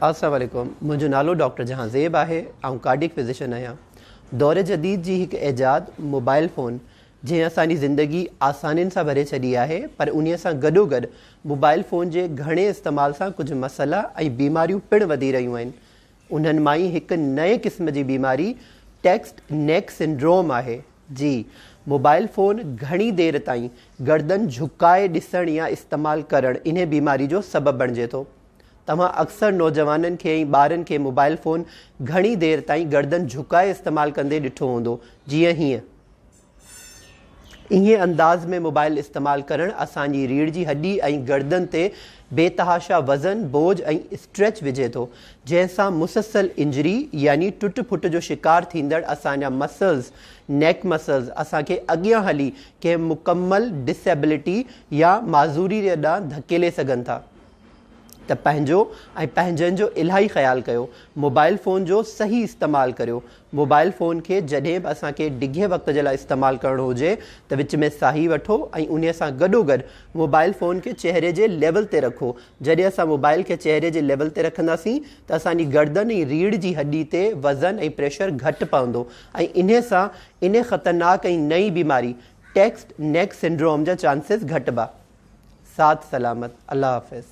अस्सलाम वालेकुम। मुंहिंजो नालो डॉक्टर जहांज़ेब आहे। ऐं कार्डिक फिज़िशियन आहियां। दौर जदीद जी हिकु ऐजाद मोबाइल फ़ोन जंहिं असांजी ज़िंदगी आसानियुनि सां भरे छॾी आहे, पर उन्हीअ सां गॾोगॾु मोबाइल फ़ोन जे घणे इस्तेमाल सां कुझु मसइला ऐं बीमारियूं पिणु वधी रहियूं आहिनि। उन्हनि मां ई हिकु नए क़िस्म जी बीमारी टेक्स्ट नेक सिंड्रोम आहे। जी, मोबाइल फ़ोन घणी देरि ताईं गर्दन झुकाए ॾिसणु या इस्तेमालु करणु इन बीमारी जो सबबु बणिजे थो। तव्हां अक्सर नौजवाननि खे ऐं ॿारनि खे मोबाइल फ़ोन घणी देरि ताईं गर्दन झुकाए इस्तेमालु कंदे ॾिठो हूंदो, जीअं हीअं। इहे अंदाज़ में मोबाइल इस्तेमालु करणु असांजी रीढ़ जी हॾी ऐं गर्दन ते बेतहाशा वज़न, बोझ ऐं स्ट्रेच विझे थो, जंहिंसां मुसलसल इंजरी यानी टुट फुट जो शिकार थींदड़ असांजा मसल्स, नेक मसल्स असांखे अॻियां हली कंहिं मुकमल डिसेबिलिटी या माज़ूरी ॾांहुं धकेले सघनि था। त पंहिंजो ऐं पंहिंजनि जो इलाही ख़्यालु कयो। मोबाइल फ़ोन जो सही इस्तेमालु करियो। मोबाइल फ़ोन खे जॾहिं बि असांखे ॾिघे वक़्त जे लाइ इस्तेमालु करणो हुजे त विच में साही वठो ऐं उन सां गॾोगॾु मोबाइल फ़ोन खे चहिरे जे लेवल ते रखो। जॾहिं असां मोबाइल खे चहिरे जे लेवल ते रखंदासीं त असांजी गर्दन ऐं रीढ़ जी हॾी ते वज़न ऐं प्रेशर घटि पवंदो ऐं इन सां इन ख़तरनाक ऐं नई बीमारी टेक्स्ट नेक सिंड्रोम जा चांसिस घटिबा। साथ सलामत। अल्लाह हाफ़िज़।